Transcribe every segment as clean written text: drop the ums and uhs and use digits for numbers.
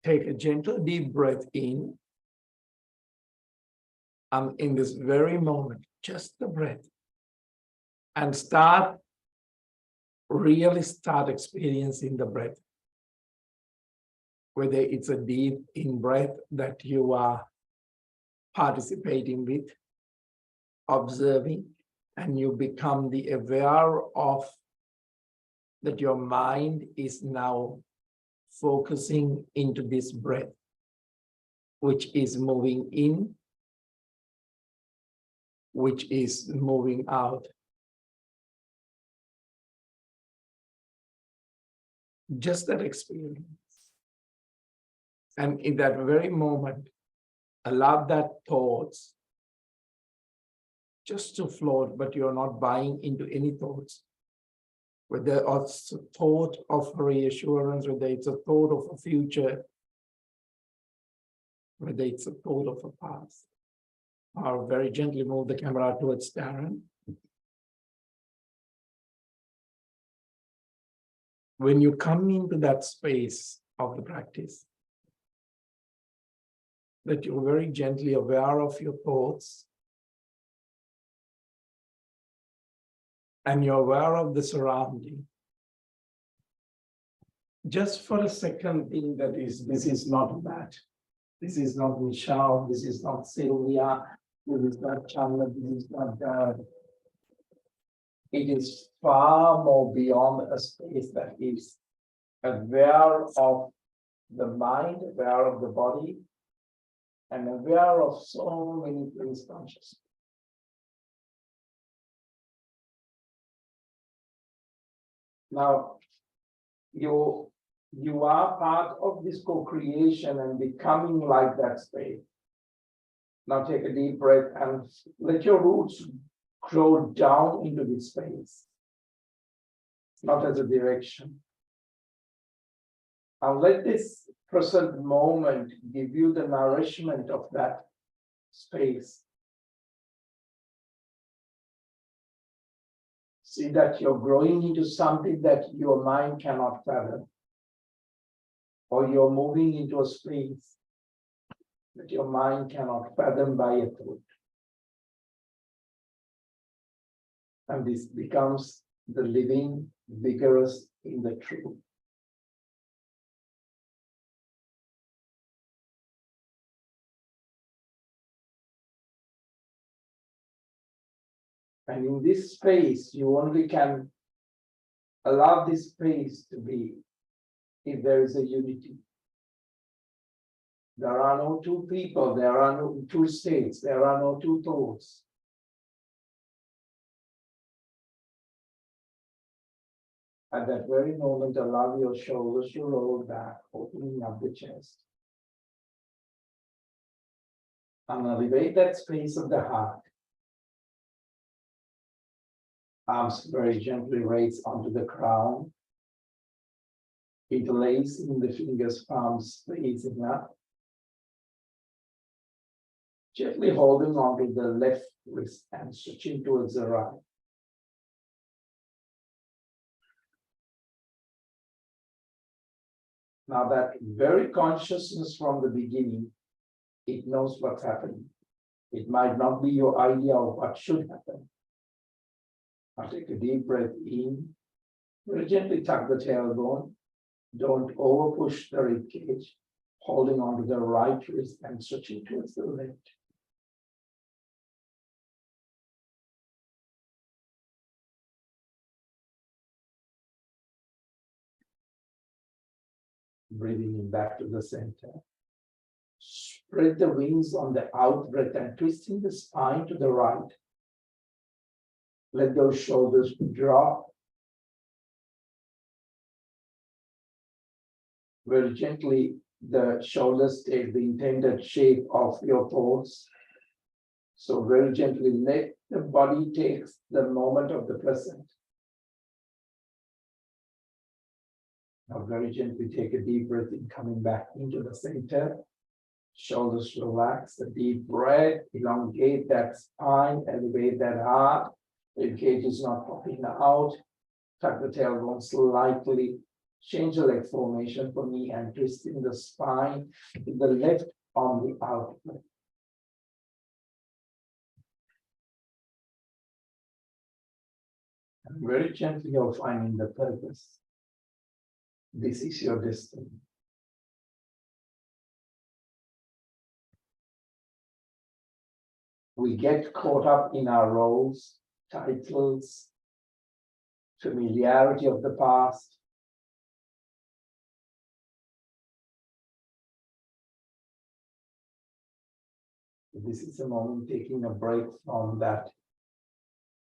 take a gentle deep breath in. And in this very moment, just the breath. And really start experiencing the breath. Whether it's a deep in-breath that you are participating with, observing, and you become the aware of that your mind is now focusing into this breath, which is moving in, which is moving out. Just that experience. And in that very moment, allow that thoughts just to float, but you're not buying into any thoughts. Whether it's a thought of reassurance, whether it's a thought of a future, whether it's a thought of a past. Or very gently move the camera towards Darren. When you come into that space of the practice, that you're very gently aware of your thoughts, and you're aware of the surrounding. Just for a second, think that this is not Matt, this is not Michelle, this is not Sylvia, this is not Channa, this is not Dad. It is far more beyond a space that is aware of the mind, aware of the body, and aware of so many things consciously. Now, you are part of this co-creation and becoming like that space. Now take a deep breath and let your roots grow down into this space, not as a direction. And let this present moment give you the nourishment of that space. See that you're growing into something that your mind cannot fathom, or you're moving into a space that your mind cannot fathom by a thought. And this becomes the living, vigorous in the truth. And in this space, you only can allow this space to be if there is a unity. There are no two people, there are no two states, there are no two thoughts. At that very moment, allow your shoulders to roll back, opening up the chest. And elevate that space of the heart. Arms very gently raised onto the crown. Interlacing the fingers, palms facing up. Gently holding onto the left wrist and switching towards the right. Now that very consciousness from the beginning, it knows what's happening. It might not be your idea of what should happen. Now take a deep breath in. Very gently tuck the tailbone. Don't over push the rib cage. Holding onto the right wrist and switching towards the left. Breathing in back to the center. Spread the wings on the out breath and twisting the spine to the right. Let those shoulders drop. Very gently, the shoulders take the intended shape of your thoughts. So very gently let the body take the moment of the present. Now very gently take a deep breath in, coming back into the center. Shoulders relax, a deep breath, elongate that spine, elevate that heart. Rib cage is not popping out. Tuck the tailbone slightly. Change the leg formation for me and twisting the spine with the left on the outlet. And very gently you're finding the purpose. This is your destiny. We get caught up in our roles, titles, familiarity of the past. This is a moment taking a break from that,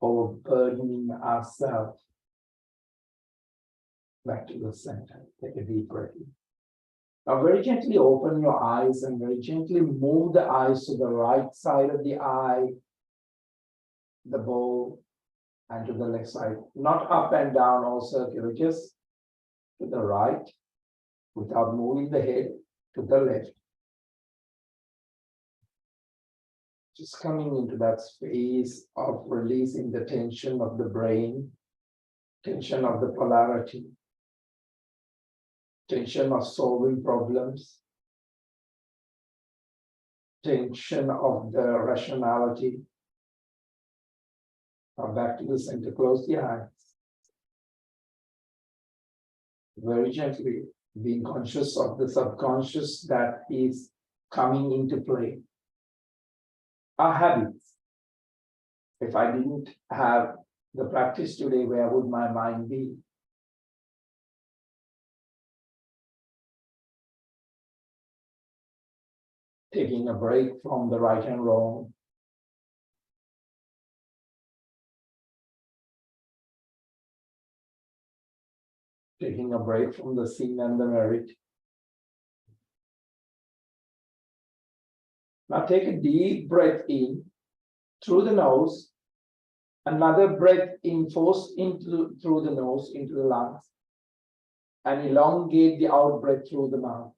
overburdening ourselves. Back to the center. Take a deep breath in. Now very gently open your eyes and very gently move the eyes to the right side of the eye, the bowl, and to the left side. Not up and down or circular, just to the right without moving the head, to the left. Just coming into that space of releasing the tension of the brain, tension of the polarity, tension of solving problems, tension of the rationality. Now back to the center, close the eyes. Very gently, being conscious of the subconscious that is coming into play. Our habits. If I didn't have the practice today, where would my mind be? Taking a break from the right and wrong. Taking a break from the sin and the merit. Now take a deep breath in through the nose, another breath in, force into through the nose into the lungs, and elongate the out breath through the mouth.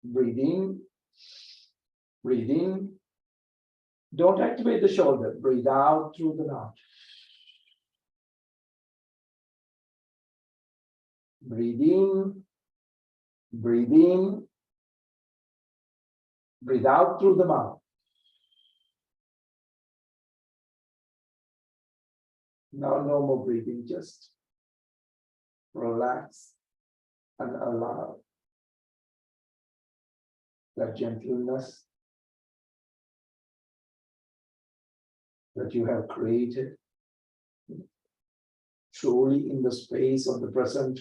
Breathe in, breathe in. Don't activate the shoulder. Breathe out through the mouth. Breathe in, breathe in, breathe out through the mouth. Now no more breathing, just relax and allow that gentleness that you have created truly in the space of the present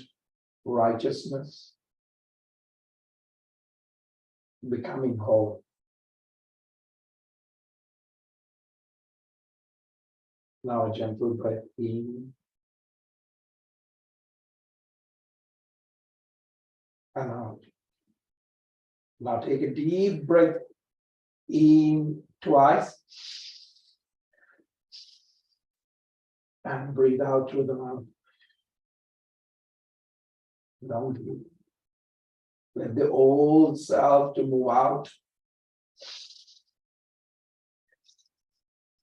righteousness, becoming whole. Now a gentle breath in and out. Now take a deep breath in twice and breathe out through the mouth. Loudly. Let the old self to move out.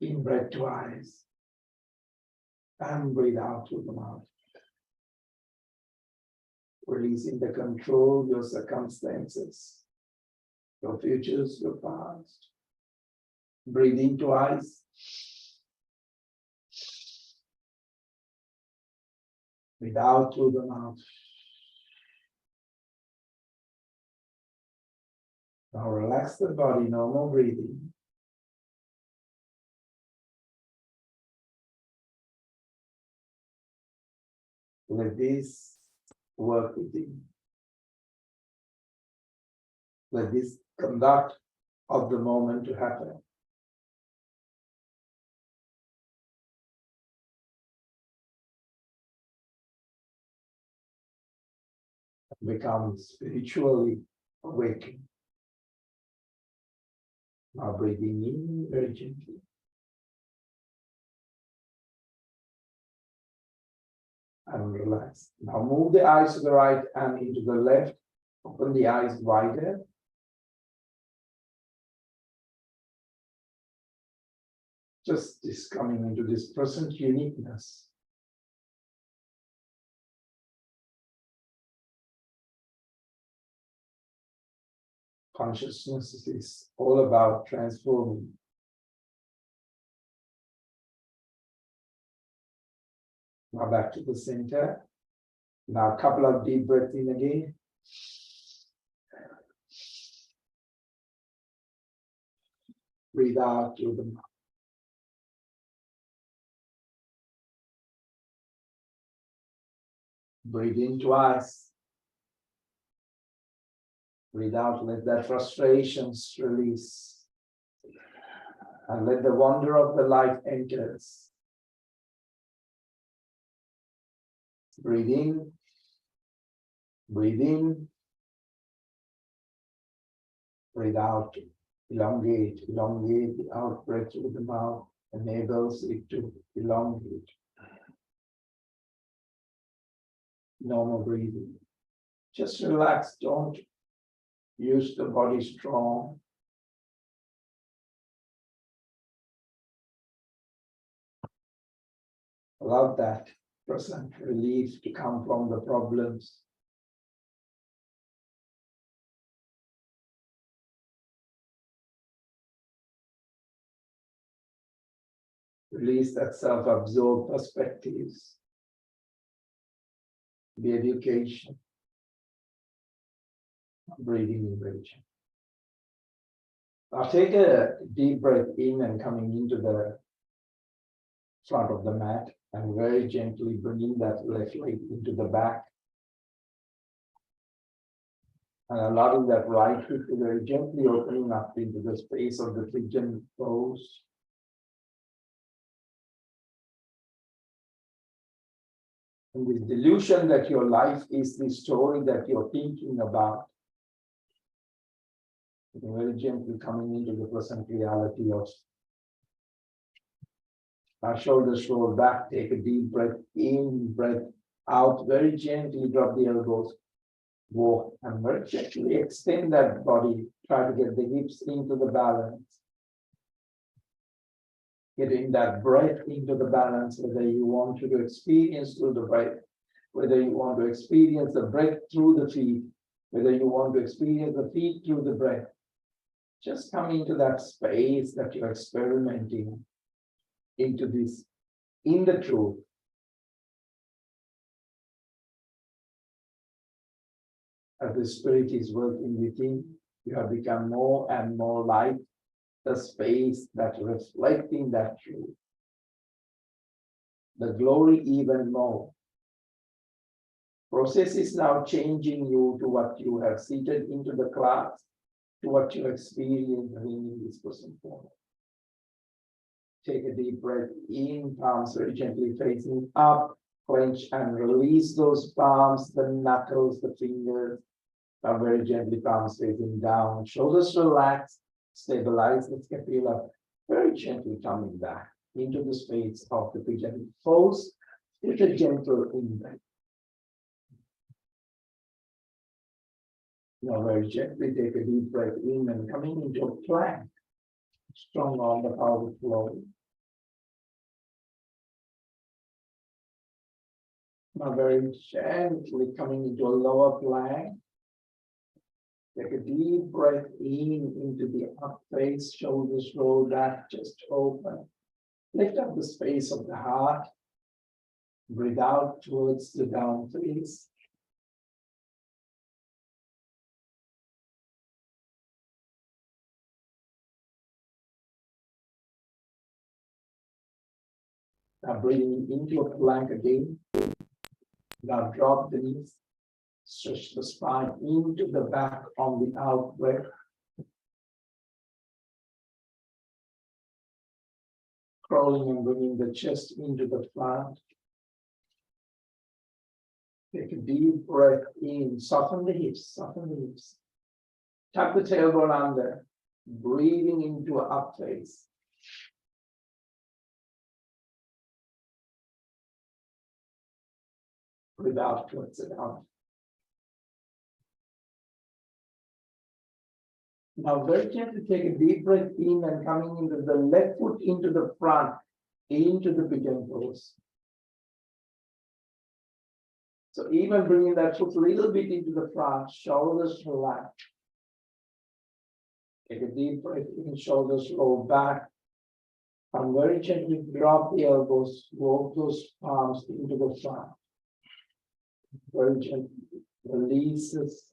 In breath twice and breathe out through the mouth. Releasing the control of your circumstances, your futures, your past. Breathe in twice. Breathe out through the mouth. Now relax the body, no more breathing. Let this work within. Let this conduct of the moment to happen. Become spiritually awakened. Now breathing in very gently. And relax. Now move the eyes to the right and into the left. Open the eyes wider. Just this coming into this present uniqueness. Consciousness is all about transforming. Now back to the center. Now a couple of deep breaths in again. Breathe out through the mouth. Breathe in twice. Breathe out, let that frustrations release. And let the wonder of the light enters. Breathe in. Breathe in. Breathe out. Elongate. Elongate the out breath through the mouth enables it to elongate. Normal breathing. Just relax. Don't use the body strong. Allow that present relief to come from the problems. Release that self-absorbed perspectives, the education, breathing in region. Now take a deep breath in and coming into the front of the mat and very gently bringing that left leg into the back and allowing that right hip to very gently opening up into the space of the pigeon pose. And this delusion that your life is the story that you're thinking about, very gently coming into the present reality of our shoulders roll back, take a deep breath in, breath out, very gently drop the elbows, walk and very gently extend that body, try to get the hips into the balance. Getting that breath into the balance, whether you want to experience through the breath, whether you want to experience the breath through the feet, whether you want to experience the feet through the breath. Just come into that space that you're experimenting into this, in the truth. As the spirit is working within, you have become more and more like the space that reflecting that truth. The glory even more. Process is now changing you to what you have seated into the class, to what you experience in this present form. Take a deep breath in, palms very gently facing up, clench and release those palms, the knuckles, the fingers, now very gently palms facing down, shoulders relaxed, stabilize the scapula, very gently coming back into the space of the pigeon pose with a gentle in-breath. Now very gently take a deep breath in and coming into a plank, strong on the power flow. Now very gently coming into a lower plank. Take a deep breath in into the up face, shoulders roll back, chest open. Lift up the space of the heart. Breathe out towards the down face. Now breathing into a plank again. Now drop the knees. Stretch the spine into the back on the out breath. Crawling and bringing the chest into the front. Take a deep breath in, soften the hips, soften the hips. Tuck the tailbone under, breathing into an up face. Breathe out towards it out. Now very gently take a deep breath in and coming into the left foot into the front, into the pigeon pose. So even bringing that foot a little bit into the front, shoulders relax. Take a deep breath in, shoulders roll back. And very gently drop the elbows, walk those palms into the front. Very gently releases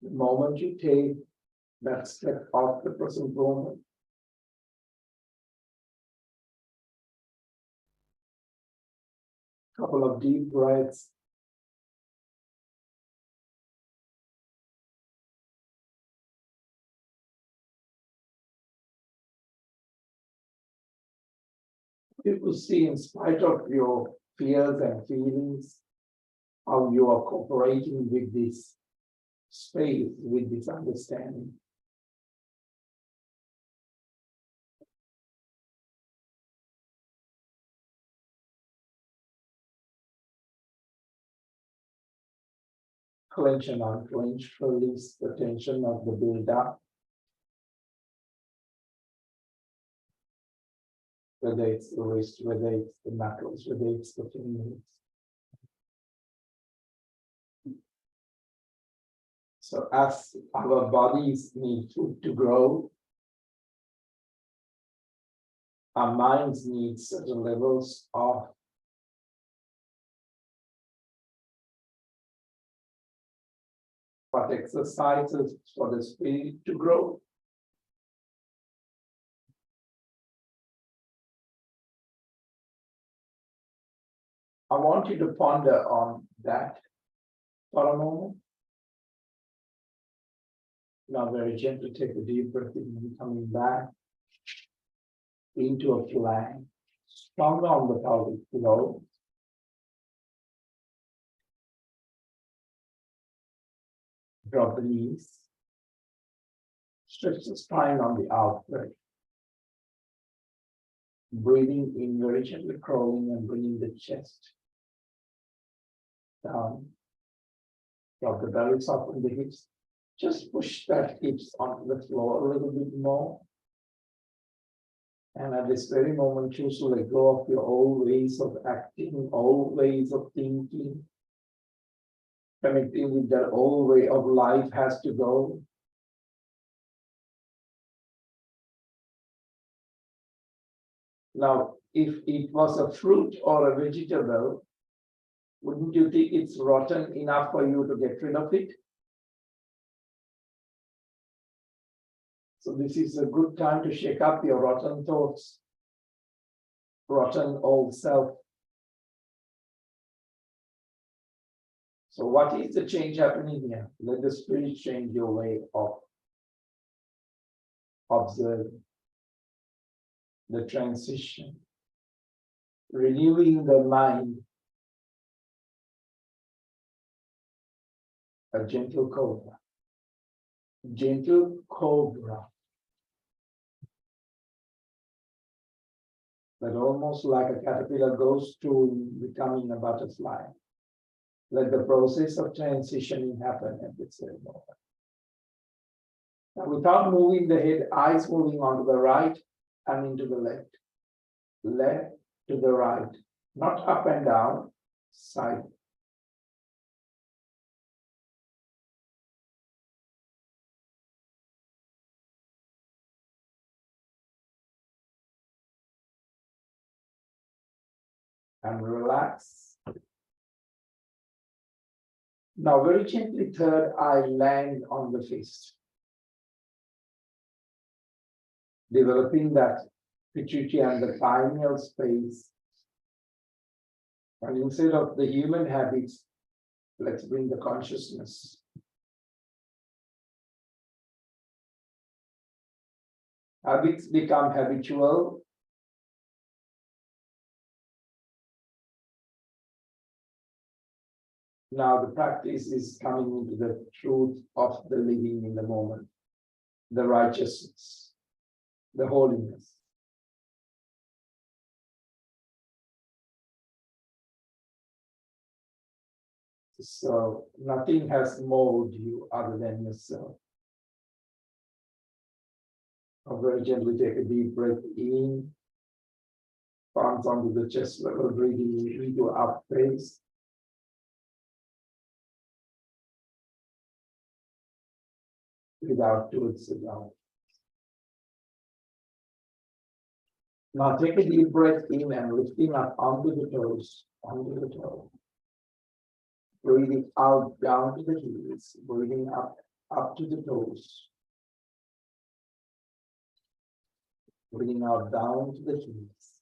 the moment you take that step off the present moment. Couple of deep breaths. You will see, in spite of your fears and feelings, how you are cooperating with this space, with this understanding. Clench and unclench, release the tension of the build-up. Whether it's the wrist, whether it's the knuckles, whether it's the fingers. So as our bodies need food to grow, our minds need certain levels of what exercises for the spirit to grow. I want you to ponder on that for a moment. Now very gently take a deep breath in, coming back into a plank, stronger on the pelvic floor. Drop the knees. Stretch the spine on the outward. Breathing in, very gently crawling and bringing the chest down. Drop the belly, soften the hips. Just push that hips onto the floor a little bit more. And at this very moment, choose to let go of your old ways of acting, old ways of thinking. Connecting with that old way of life has to go. Now, if it was a fruit or a vegetable, wouldn't you think it's rotten enough for you to get rid of it? So this is a good time to shake up your rotten thoughts, rotten old self. So what is the change happening here? Let the spirit change your way of observing the transition, renewing the mind, a gentle cobra. Gentle cobra. That almost like a caterpillar goes to becoming a butterfly. Let the process of transitioning happen at the same moment. Now, without moving the head, eyes moving onto the right and into the left. Left to the right, not up and down, side. And relax. Now, very gently, third eye land on the fist. Developing that pituitary and the pineal space. And instead of the human habits, let's bring the consciousness. Habits become habitual. Now the practice is coming into the truth of the living in the moment, the righteousness, the holiness. So nothing has molded you other than yourself. Very gently take a deep breath in, palms onto the chest level, breathing into up face. Breathe out towards the down. Now take a deep breath in and lifting up onto the toes, onto the toe. Breathing out down to the heels, breathing up to the toes. Breathing out down to the heels,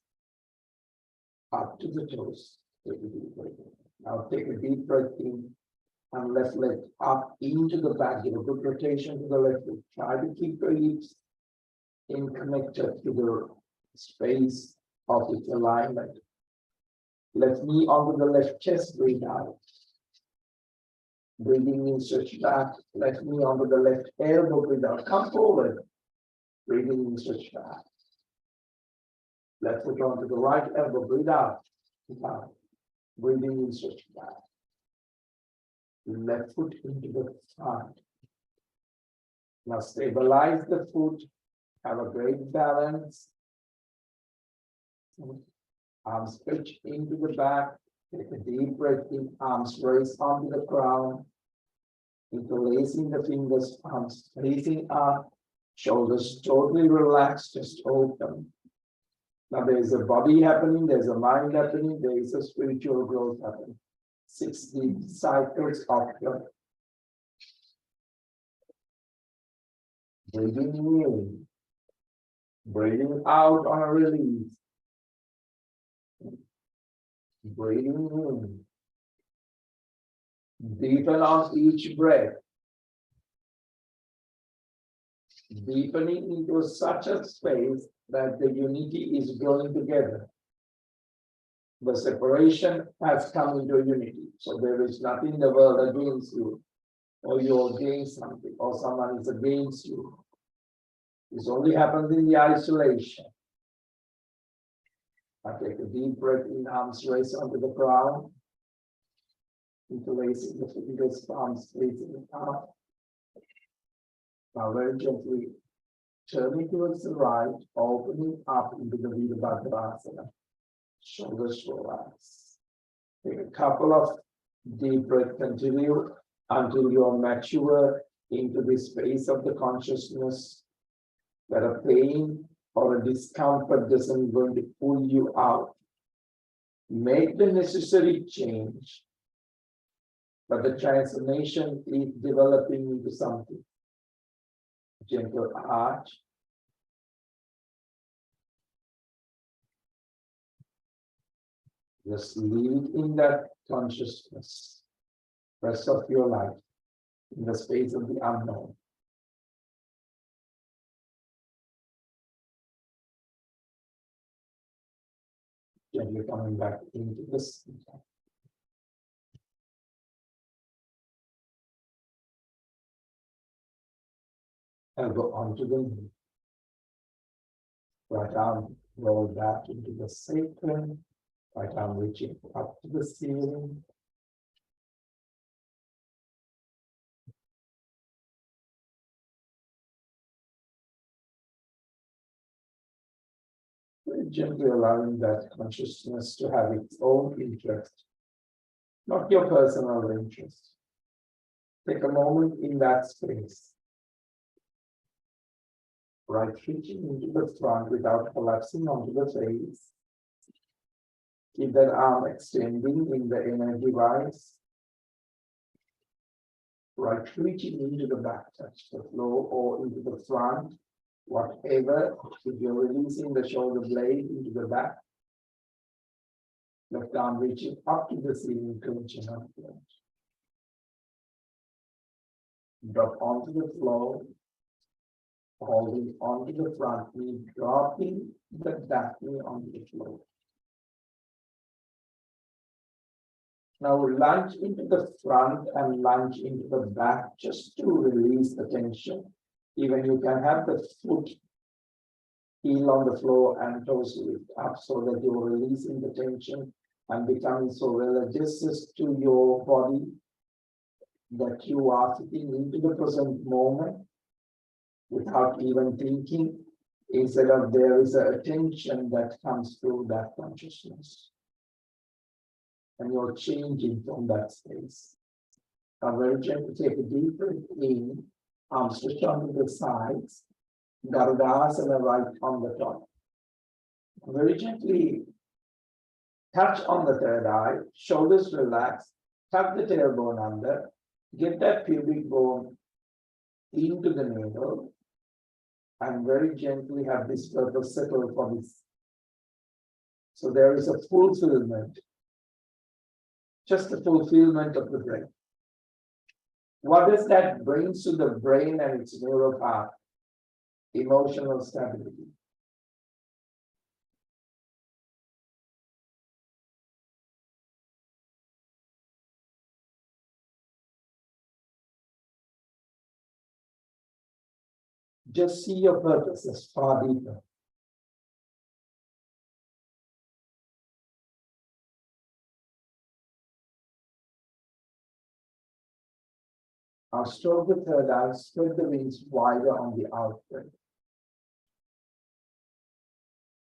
up to the toes. Take a deep breath in. Now take a deep breath in and left leg up into the back. Give a good rotation to the left leg. Try to keep your hips connected to the space of its alignment. Left knee onto the left chest, breathe out. Breathing in, stretch back. Left knee onto the left elbow, breathe out. Come forward. Breathing in, stretch back. Left foot onto the right elbow, breathe out. Down. Breathing in, stretch back. Left foot into the front. Now stabilize the foot. Have a great balance. Arms stretch into the back. Take a deep breath in. Arms raise onto the ground. Interlacing the fingers, palms facing up. Shoulders totally relaxed, just open. Now there's a body happening, there's a mind happening, there is a spiritual growth happening. 6 deep cycles of the breathing in, breathing out on a release, breathing in, deepen on each breath, deepening into such a space that the unity is growing together. The separation has come into unity. So there is nothing in the world against you, or you're against something, or someone is against you. This only happens in the isolation. I take a deep breath in, arms raised onto the ground, interlacing the fingers, palms facing up. Now very gently turning towards the right, opening up into the Virabhadrasana. Shoulders relax. Take a couple of deep breaths, continue until you are mature into the space of the consciousness that a pain or a discomfort doesn't going to pull you out. Make the necessary change, but the transformation is developing into something. Gentle arch. Just live in that consciousness, rest of your life, in the space of the unknown. Gently coming back into this. Elbow onto the knee. Right arm roll back into the sacrum. Right arm reaching up to the ceiling. Very gently allowing that consciousness to have its own interest, not your personal interest. Take a moment in that space. Right reaching into the front without collapsing onto the face. Keep that arm extending in the energy rise. Right reaching into the back, touch the floor or into the front, whatever. If you're releasing the shoulder blade into the back, left arm reaching up to the ceiling, clenching up. Drop onto the floor, holding onto the front knee, dropping the back knee onto the floor. Now lunge into the front and lunge into the back just to release the tension. Even you can have the foot heel on the floor and toes lift up so that you're releasing the tension and becoming so religious to your body that you are sitting into the present moment without even thinking Instead of there is a attention that comes through that consciousness. And you're changing from that space. Now very gently take a deep breath in, arms stretched onto the sides, Garudasana right on the top. Very gently touch on the third eye, shoulders relax, tuck the tailbone under, get that pubic bone into the navel, and very gently have this purpose settle for this. So there is a fulfillment, just the fulfillment of the breath. What does that bring to the brain and its neural path? Emotional stability. Just see your purpose as far deeper. Now stroke the third eye, spread the wings wider on the out breath.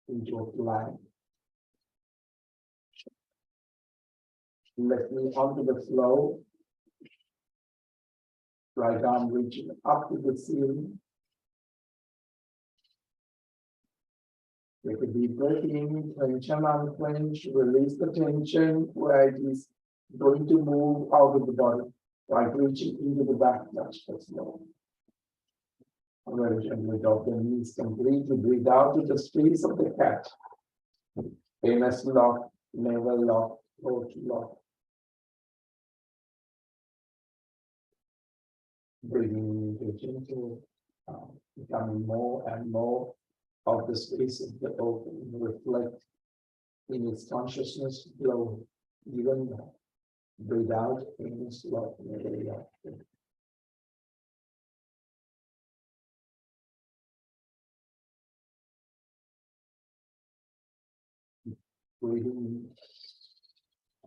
Into a line. Left knee onto the floor. Right arm reaching up to the ceiling. Take a deep breath in, clench and unclench, release the tension where it is going to move out of the body, like reaching into the back touch the floor. Very gently drop the knees completely, breathe out to the space of the cat. Anus lock, navel lock, throat lock. Breathing into gentle, becoming more and more of the space of the open, reflect in its consciousness flow, even more. Breathe out, anus lock, navel lock. Breathing,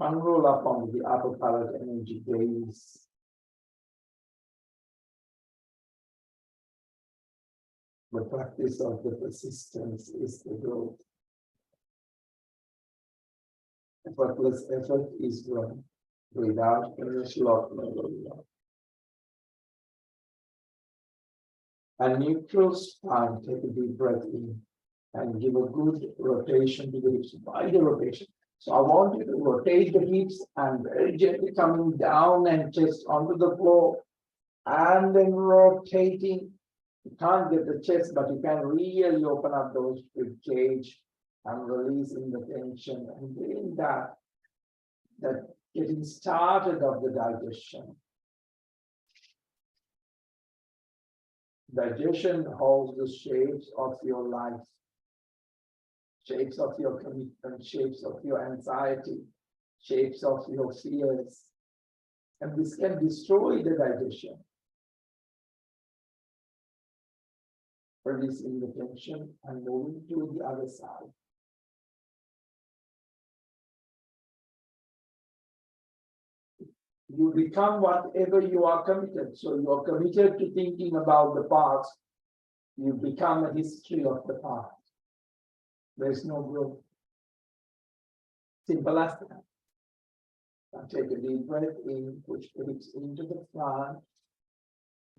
unroll up onto the upper palate energy gaze. The practice of the persistence is the growth. Effortless effort is growth. Without initial lock, navel lock. A neutral spine, take a deep breath in and give a good rotation to the hips, wider rotation. So I want you to rotate the hips and very gently coming down and chest onto the floor and then rotating. You can't get the chest, but you can really open up those rib cage and releasing the tension and getting that getting started of the digestion. Digestion holds the shapes of your life, shapes of your commitment, shapes of your anxiety, shapes of your fears. And this can destroy the digestion. Releasing the tension and moving to the other side. You become whatever you are committed. So you are committed to thinking about the past. You become a history of the past. There is no growth. Simple as that. Now take a deep breath in, push the hips into the front.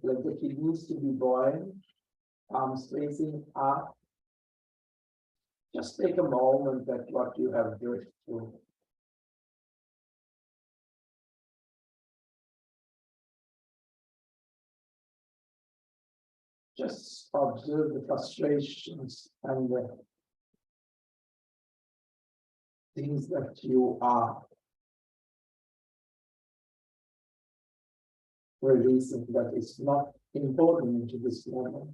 Let the kidneys to be buoyant. Arms facing up. Just take a moment at what you have drifted through. Just observe the frustrations and the things that you are releasing that is not important to this moment.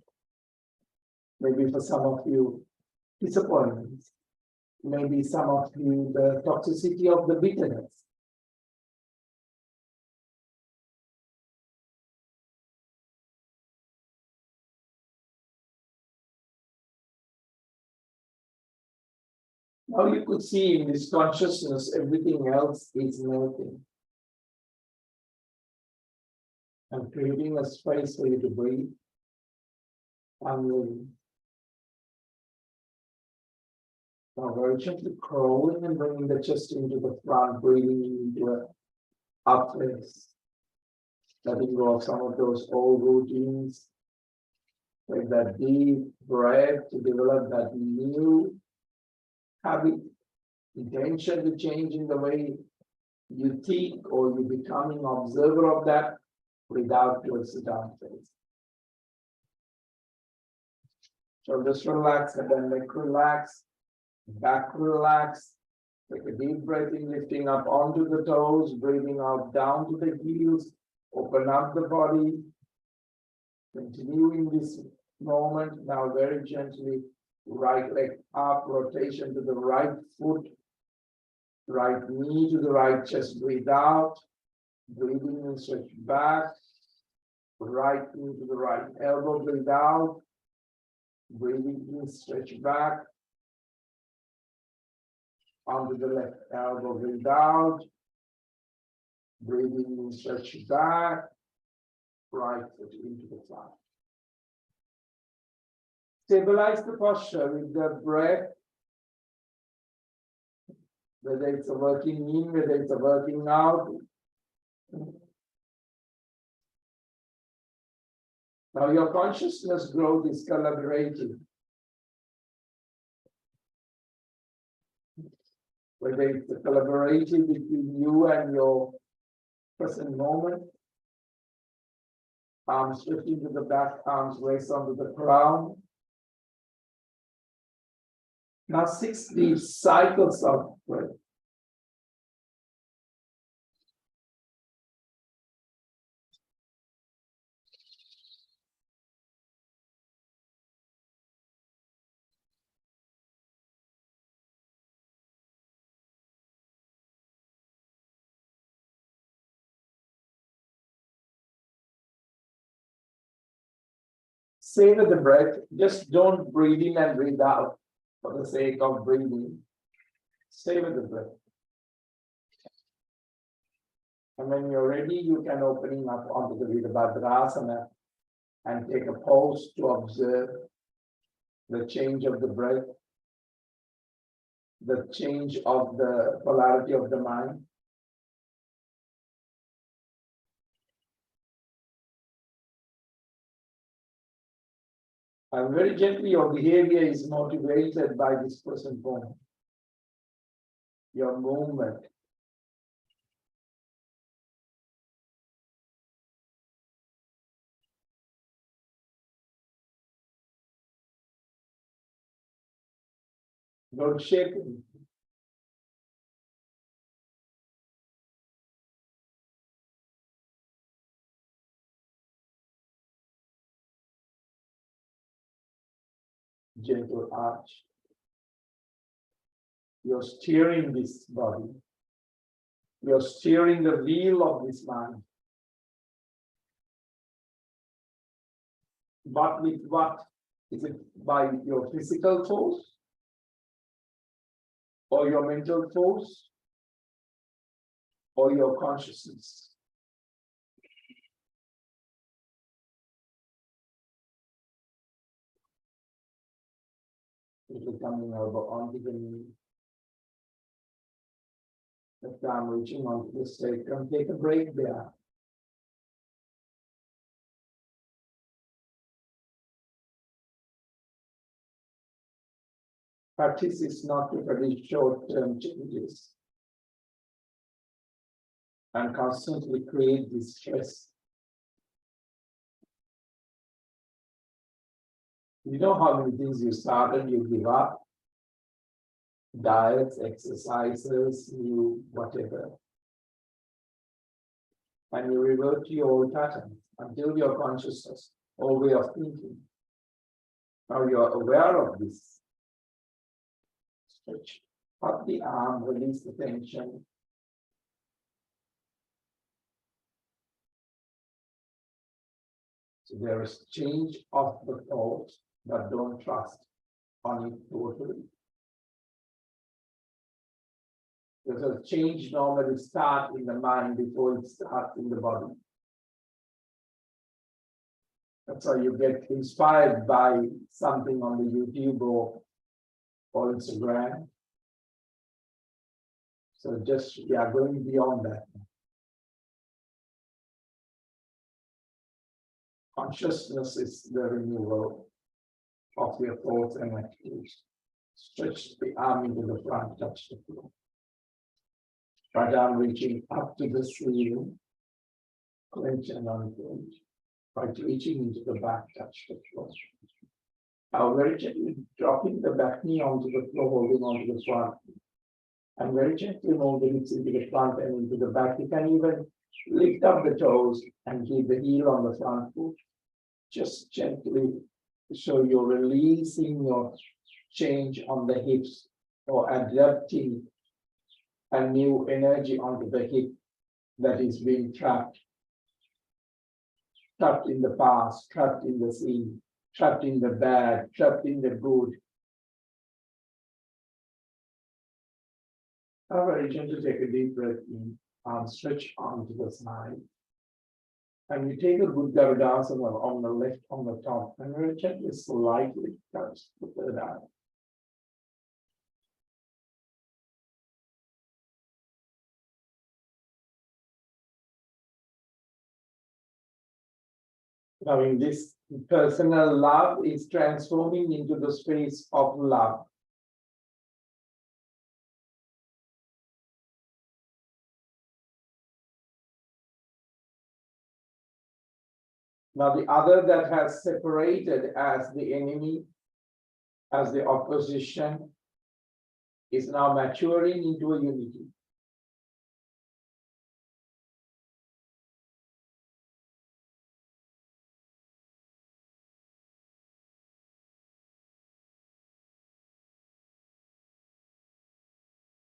Maybe for some of you, disappointments. Maybe some of you, the toxicity of the bitterness. Now you could see in this consciousness, everything else is melting. And creating a space for you to breathe. Unmoving. Now very gently crawling and bringing the chest into the front, breathing into a up face. Letting go of some of those old routines. Take that deep breath to develop that new habit, intention to change in the way you think, or you becoming observer of that without towards the down face. Shoulders relax, and then neck relax, back relax. Take a deep breath in, lifting up onto the toes, breathing out down to the heels. Open up the body. Continuing this moment, now very gently, right leg up, rotation to the right foot, right knee to the right chest, breathe out, breathing and stretch back, right knee to the right elbow, breathe out, breathing in, stretch back, onto the left elbow, breathe out, breathing in, stretch back, right foot into the front. Stabilize the posture with the breath, whether it's a working in, whether it's a working out. Now your consciousness growth is collaborating. Whether it's a collaborating between you and your present moment. Arms shifting to the back, arms raised onto the ground. Now 6 deep cycles of breath. Savor the breath. Just don't breathe in and breathe out for the sake of breathing. Savor the breath. And when you're ready, you can opening up onto the Virabhadrasana and take a pause to observe the change of the breath, the change of the polarity of the mind. And very gently, your behavior is motivated by this present moment. Your movement. Don't shake it. Gentle arch. You're steering this body. You're steering the wheel of this mind. But with what? Is it by your physical force? Or your mental force? Or your consciousness? Little coming over onto the knee. Left arm reaching onto the sacrum. Take a break there. Practice is not to produce short-term changes and constantly create this stress. You know how many things you started, you give up. Diets, exercises, you whatever. And you revert to your old pattern until your consciousness or way of thinking. Now you're aware of this. Stretch up the arm, release the tension. So there is change of the thought, but don't trust on it totally. Because a change normally starts in the mind before it starts in the body. That's why you get inspired by something on the YouTube or Instagram. So just, we are going beyond that. Consciousness is the renewal of your thoughts and activities. Stretch the arm into the front, touch the floor. Right arm reaching up to the ceiling, clench and unclench. Right reaching into the back, touch the floor. Now very gently dropping the back knee onto the floor, holding onto the front. And very gently move the hips into the front and into the back. You can even lift up the toes and keep the heel on the front foot. Just gently, so you're releasing your change on the hips or adapting a new energy onto the hip that is being trapped in the past, trapped in the scene, trapped in the bad, trapped in the good. Now very gently take a deep breath in, arm stretch onto the side. And we take a good Garudasana on the left, on the top, and very gently, slightly touch the third eye. Having this personal love is transforming into the space of love. Now the other that has separated as the enemy, as the opposition, is now maturing into a unity.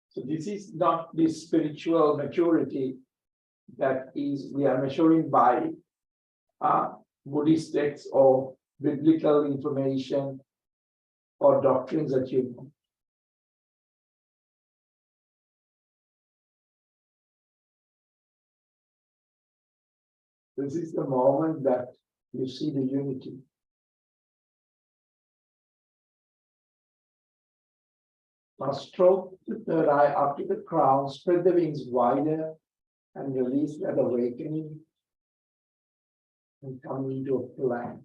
So this is not the spiritual maturity that is we are measuring by Buddhist texts or biblical information or doctrines that you know. This is the moment that you see the unity. Now stroke the third eye up to the crown, spread the wings wider and release that awakening and come into a plank.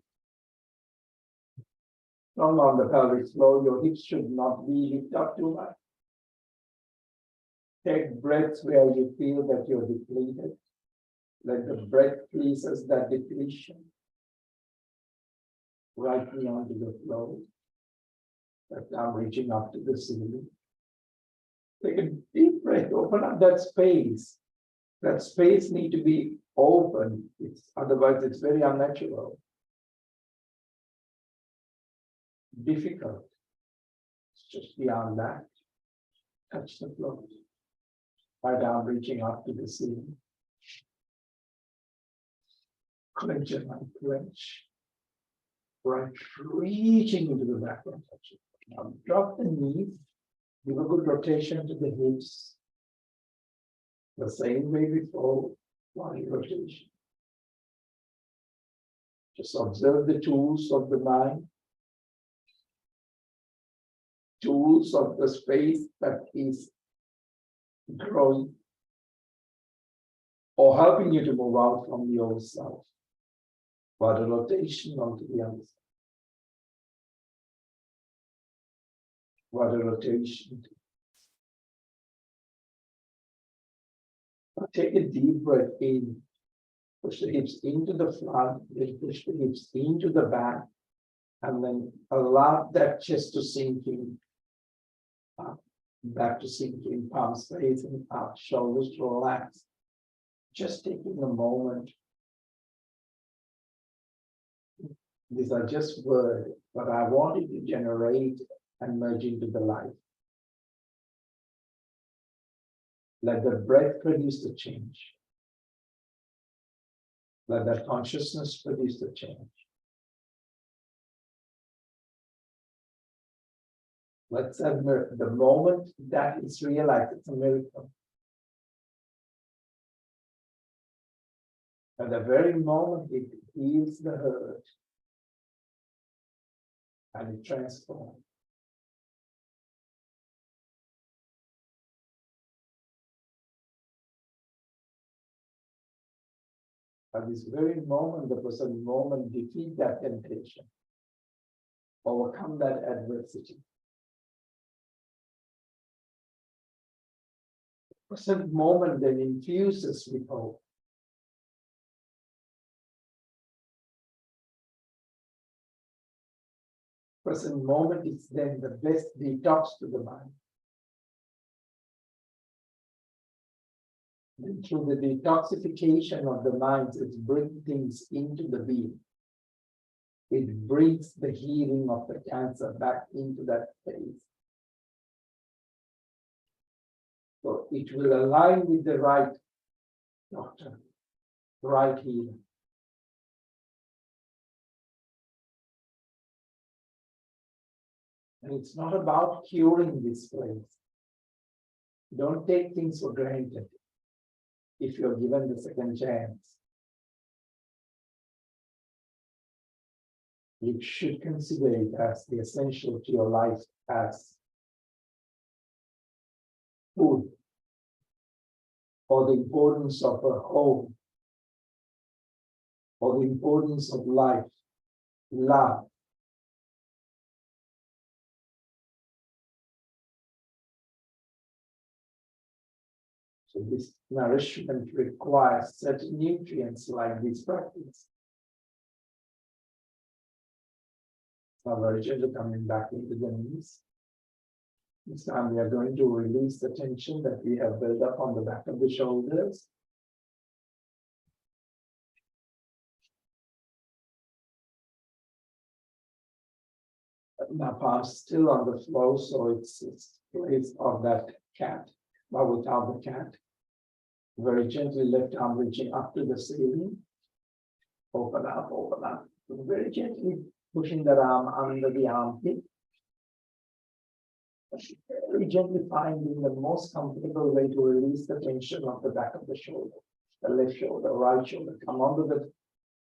Strong on the pelvic floor, your hips should not be lifted up too much. Take breaths where you feel that you're depleted. Let the breath releases that depletion right onto the floor. But now reaching up to the ceiling. Take a deep breath, open up that space. That space needs to be open. Otherwise, it's very unnatural. Difficult. It's just beyond that. Touch the floor. Right arm reaching up to the ceiling. Clench and unclench. Right, reaching into the back and touch it. Now drop the knees. Give a good rotation to the hips. The same way before, body rotation. Just observe the tools of the mind. Tools of the space that is growing or helping you to move out from the old self. Body rotation onto the other side. Body rotation. Take a deep breath in. Push the hips into the front, then push the hips into the back, and then allow that chest to sink in. Back to sink in, palms facing up, shoulders to relax. Just taking a moment. These are just words, but I wanted to generate and merge into the life. Let the breath produce the change. Let that consciousness produce the change. Let's admire the moment that is realized, it's a miracle. At the very moment it heals the hurt and it transforms. At this very moment, the present moment, defeat that temptation, overcome that adversity. Present moment then infuses with hope. Present moment is then the best detox to the mind. And through the detoxification of the mind, it brings things into the being. It brings the healing of the cancer back into that phase. So it will align with the right doctor, right healer. And it's not about curing this place. Don't take things for granted if you're given the second chance. You should consider it as the essential to your life as food, or the importance of a home, or the importance of life, love. So this nourishment requires certain nutrients like this practice. Now very gently coming back into the knees. This time we are going to release the tension that we have built up on the back of the shoulders. Now palms still on the floor, so it's place of that cat, but without the cat. Very gently left arm reaching up to the ceiling. Open up, open up. Very gently pushing that arm under the armpit. Very gently finding the most comfortable way to release the tension of the back of the shoulder. The left shoulder, right shoulder, come onto the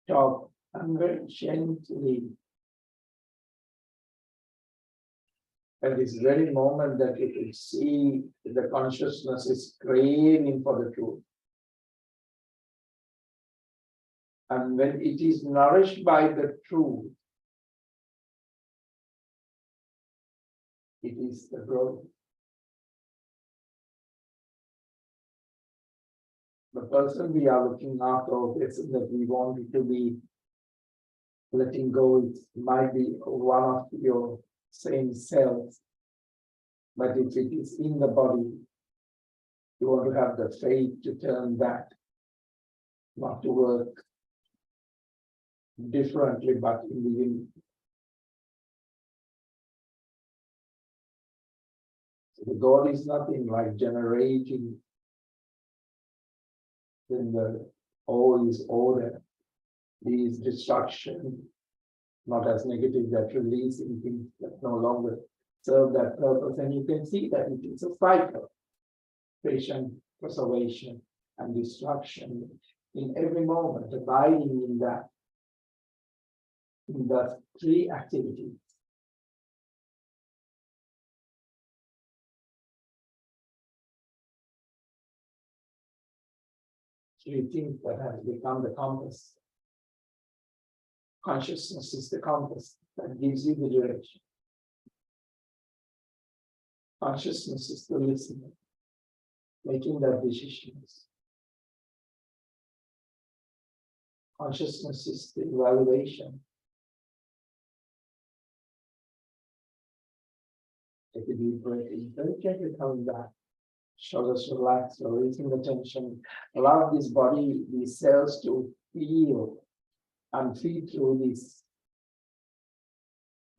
top and very gently. At this very moment that you can see the consciousness is craving for the truth. And when it is nourished by the truth, it is the growth. The person we are looking after, or the person that we want it to be letting go, it might be one of your same cells. But if it is in the body, you want to have the faith to turn that, not to work differently, but in the unity. So the goal is nothing like generating, then the O is order, D is destruction, not as negative, that releasing things that no longer serve that purpose. And you can see that it is a cycle, creation, preservation, and destruction in every moment, abiding in that. In the three activities. Three things that have become the compass. Consciousness is the compass that gives you the direction. Consciousness is the listener, making that decisions. Consciousness is the evaluation. Take a deep breath in, very gently coming back. Shoulders relaxed, releasing the tension. Allow this body, these cells to feel and feed through these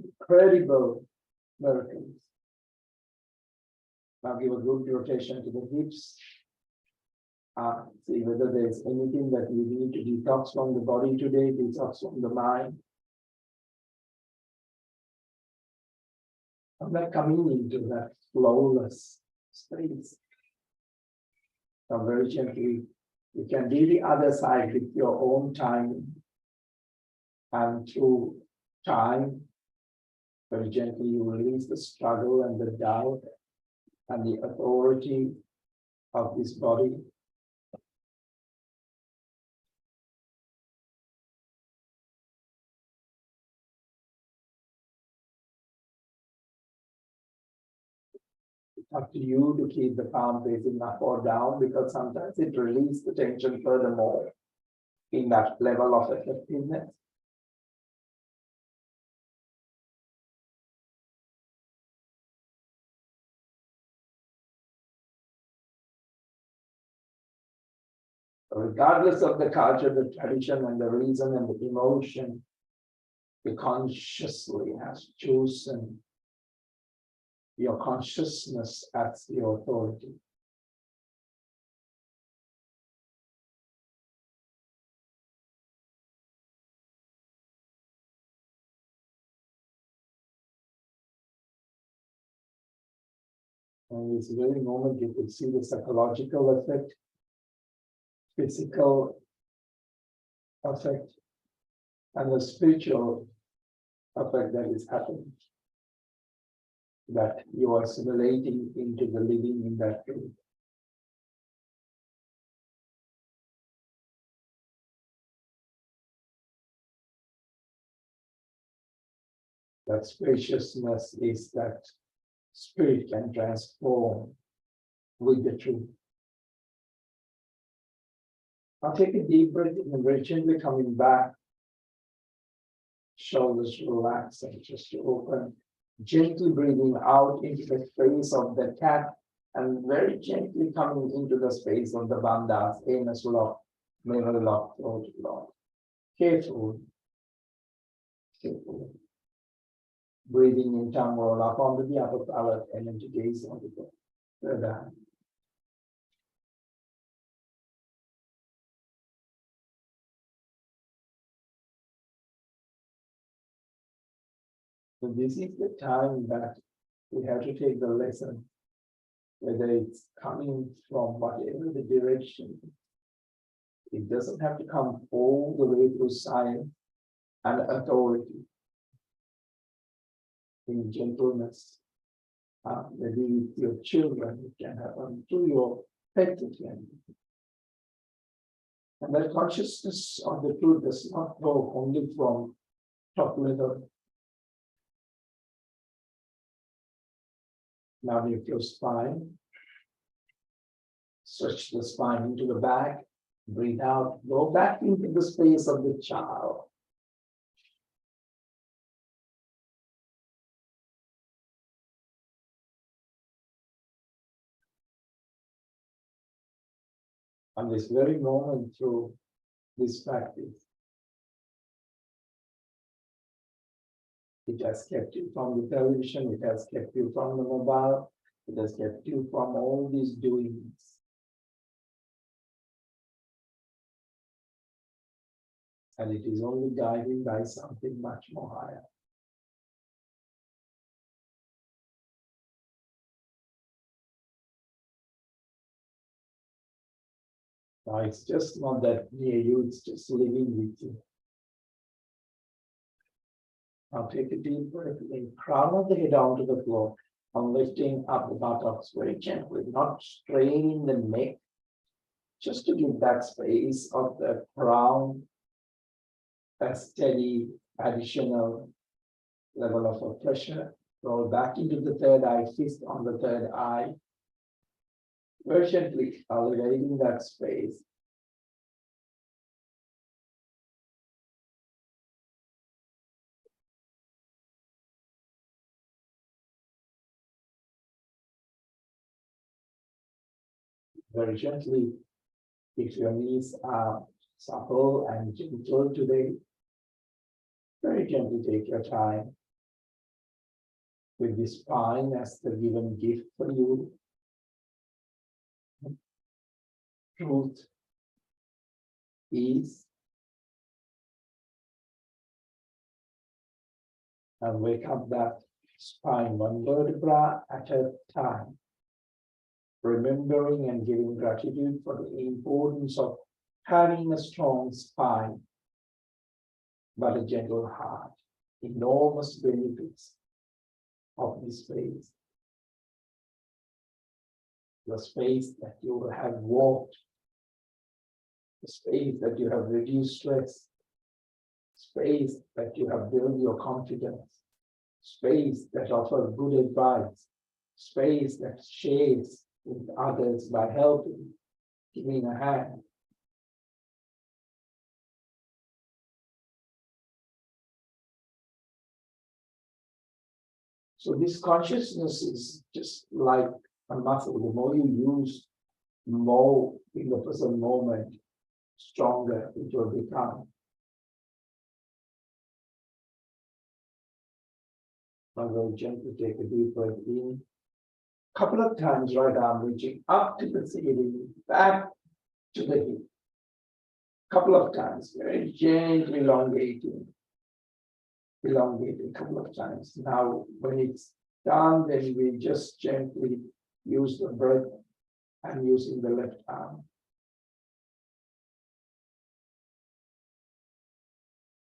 incredible miracles. Now give a good rotation to the hips. See whether there's anything that you need to detox from the body today, detox from the mind. I'm not coming into that flawless space. Now very gently, you can do the other side with your own time. And through time, very gently you release the struggle and the doubt and the authority of this body. Up to you to keep the palm facing up or down, because sometimes it releases the tension furthermore in that level of effectiveness. Regardless of the culture, the tradition, and the reason and the emotion, you consciously has chosen your consciousness as the authority. And this very moment, you could see the psychological effect, physical effect, and the spiritual effect that is happening, that you are assimilating into the living in that truth. That spaciousness is that spirit can transform with the truth. I'll take a deep breath and very gently coming back. Shoulders relax and just open. Gently breathing out into the space of the cat and very gently coming into the space of the bandhas, anus lock, navel lock, throat lock. Careful. Careful. Breathing in tongue roll up onto the upper palate and into gaze onto the third eye. So this is the time that we have to take the lesson, whether it's coming from whatever the direction. It doesn't have to come all the way through science and authority. In gentleness, maybe with your children, it can happen to your pet again. And that consciousness of the truth does not go only from top level. Now lift your spine, stretch the spine into the back, breathe out, go back into the space of the child. And this very moment through this practice, it has kept you from the television, it has kept you from the mobile, it has kept you from all these doings. And it is only guided by something much more higher. Now it's just not that near you, it's just living with you. Now take a deep breath in, crown of the head onto the floor. I'm lifting up the buttocks very gently, not straining the neck, just to give that space of the crown a steady additional level of pressure. Roll back into the third eye, fist on the third eye. Very gently elevating that space. Very gently, if your knees are supple and gentle today, very gently take your time with the spine as the given gift for you. Truth, ease, and wake up that spine one vertebra at a time. Remembering and giving gratitude for the importance of having a strong spine, but a gentle heart. Enormous benefits of this space. The space that you will have walked, the space that you have reduced stress, space that you have built your confidence, space that offers good advice, space that shares with others by helping, giving a hand. So this consciousness is just like a muscle. The more you use, more in the present moment, stronger it will become. I will gently take a deep breath in. Couple of times, right arm reaching up to the ceiling, back to the hip. Couple of times, very gently elongating a couple of times. Now, when it's done, then we just gently use the breath and using the left arm.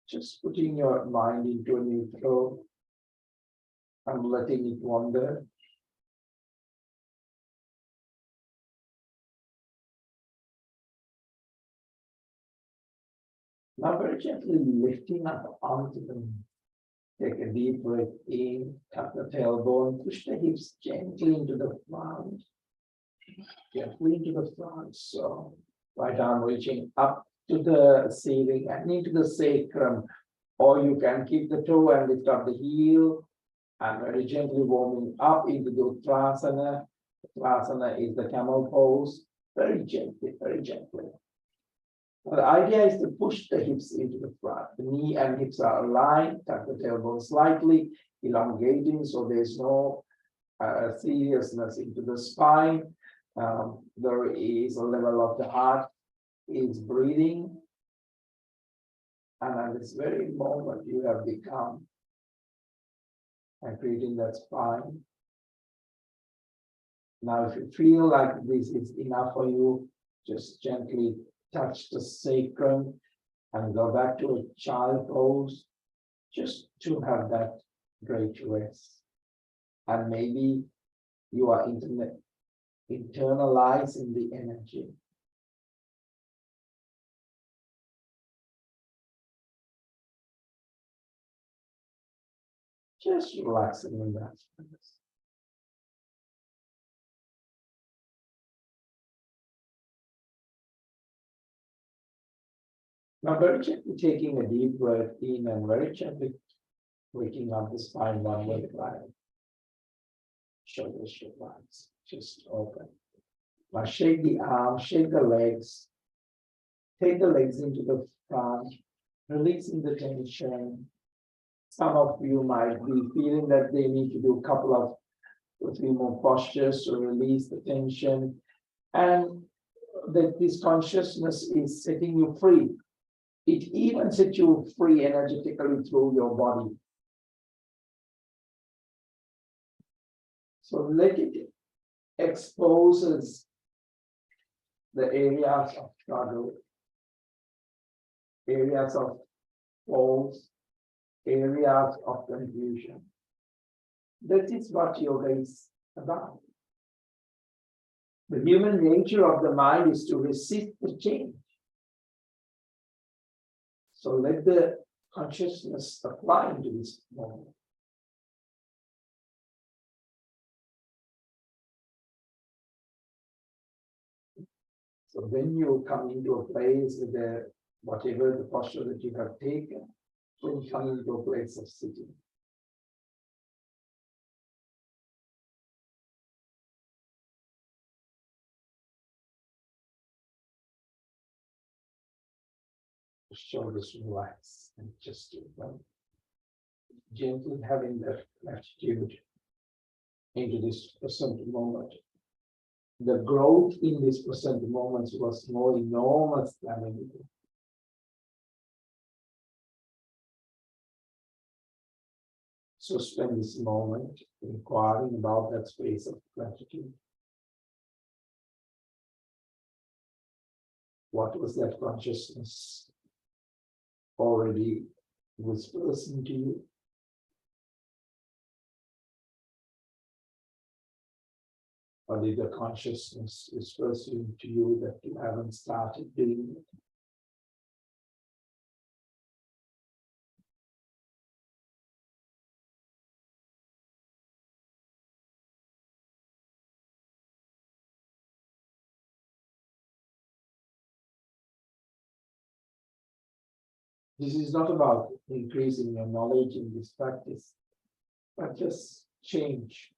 Just putting your mind into a neutral and letting it wander. Now very gently lifting up onto the knee. Take a deep breath in, tuck the tailbone, push the hips gently into the front. Gently into the front. So right arm reaching up to the ceiling and into the sacrum. Or you can keep the toe and lift up the heel. And very gently warming up into the Uttanasana. Uttanasana is the camel pose. Very gently, very gently. The idea is to push the hips into the front. The knee and hips are aligned, tuck the tailbone slightly, elongating so there's no seriousness into the spine. There is a level of the heart is breathing. And at this very moment you have become and creating that spine. Now, if you feel like this is enough for you, just gently touch the sacrum and go back to a child pose, just to have that great rest. And maybe you are internalizing the energy. Just relaxing in that space. Now, very gently taking a deep breath in and very gently waking up the spine one way line. Shoulders should rise, just open. Now, shake the arms, shake the legs. Take the legs into the front, releasing the tension. Some of you might be feeling that they need to do a couple of or three more postures to release the tension. And that this consciousness is setting you free. It even sets you free energetically through your body. So let it exposes the areas of struggle, areas of faults, areas of confusion. That is what yoga is about. The human nature of the mind is to resist the change. So let the consciousness apply into this moment. So when you come into a place with whatever the posture that you have taken, when you come into a place of sitting. The shoulders relax and just gently having that attitude into this present moment. The growth in this present moment was more enormous than anything. So spend this moment inquiring about that space of gratitude. What was that consciousness already whispers into you? Or did the consciousness whispers into you that you haven't started doing it? This is not about increasing your knowledge in this practice, but just change.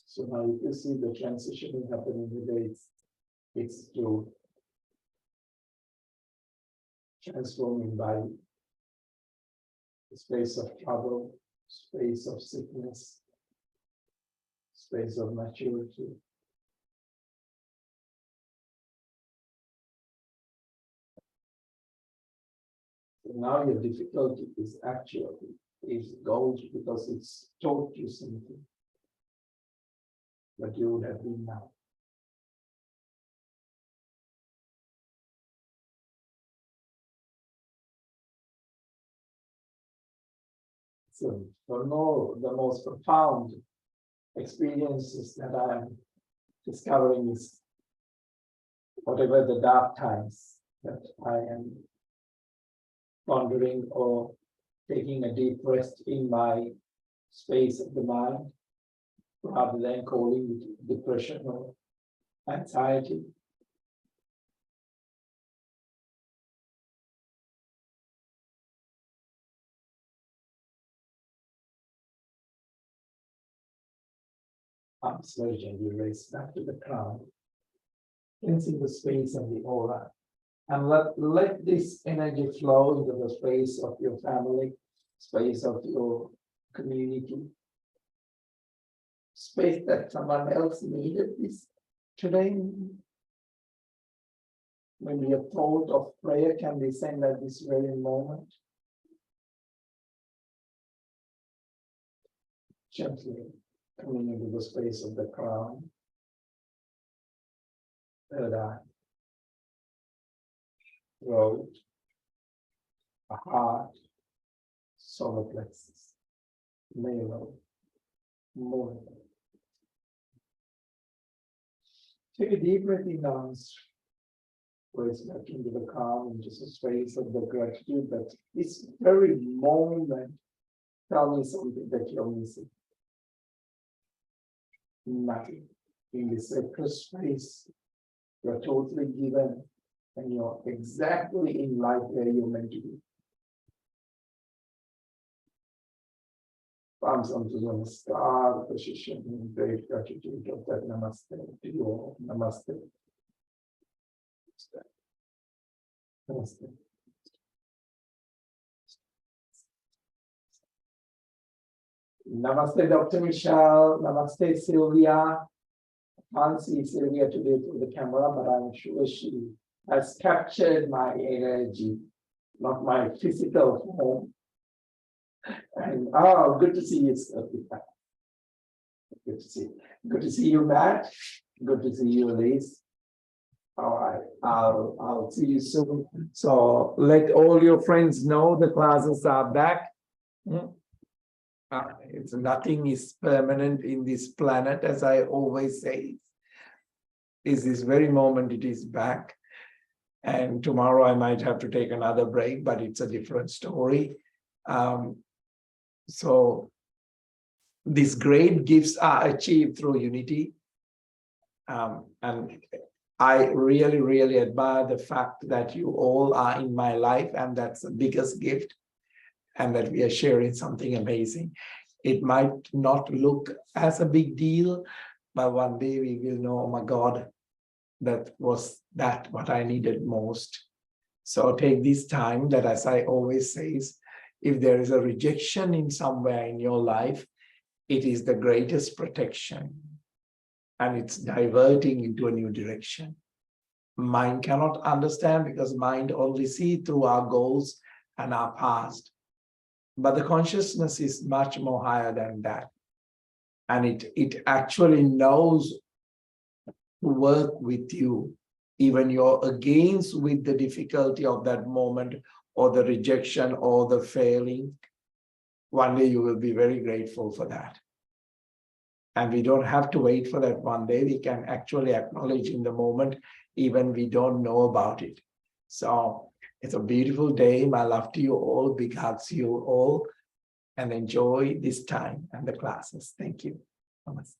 So now you can see the transition happening today. It's to transforming by space of trouble, space of sickness, space of maturity. So now your difficulty is actually gold because it's taught you something that you would have been now. So for more, the most profound experiences that I am discovering is whatever the dark times that I am pondering or taking a deep rest in my space of the mind, rather than calling it depression or anxiety. Arms very gently raised back to the crown, cleansing the space and the aura. And let this energy flow into the space of your family, space of your community, space that someone else needed this today. When your thought of prayer can be sent at this very moment, gently coming into the space of the crown, third eye, throat, heart, solar plexus, navel, moon. Take a deep breath in arms, raise back into the calm, into the space of the gratitude that this very moment, tell me something that you're missing. Nothing. In this sacred space, you're totally given and you're exactly in life where you're meant to be. Palms onto the star position in great gratitude of that namaste to you all. Namaste. Namaste. Namaste, Dr. Michelle. Namaste, Sylvia. I can't see Sylvia today through the camera, but I'm sure she has captured my energy, not my physical form. And good to see you, Sylvia. Good to see you. Good to see you, Matt. Good to see you, Elise. All right, I'll see you soon. So let all your friends know the classes are back. It's nothing is permanent in this planet, as I always say. Is this very moment it is back, and tomorrow I might have to take another break, but it's a different story. So these great gifts are achieved through unity, and I really, really admire the fact that you all are in my life, and that's the biggest gift, and that we are sharing something amazing. It might not look as a big deal, but one day we will know, oh my God, that was what I needed most. So take this time that, as I always say, if there is a rejection in somewhere in your life, it is the greatest protection, and it's diverting into a new direction. Mind cannot understand because mind only sees through our goals and our past. But the consciousness is much more higher than that. And it actually knows to work with you, even you're against with the difficulty of that moment or the rejection or the failing. One day you will be very grateful for that. And we don't have to wait for that one day. We can actually acknowledge in the moment, even we don't know about it. So it's a beautiful day. My love to you all. Big hugs to you all. And enjoy this time and the classes. Thank you. Namaste.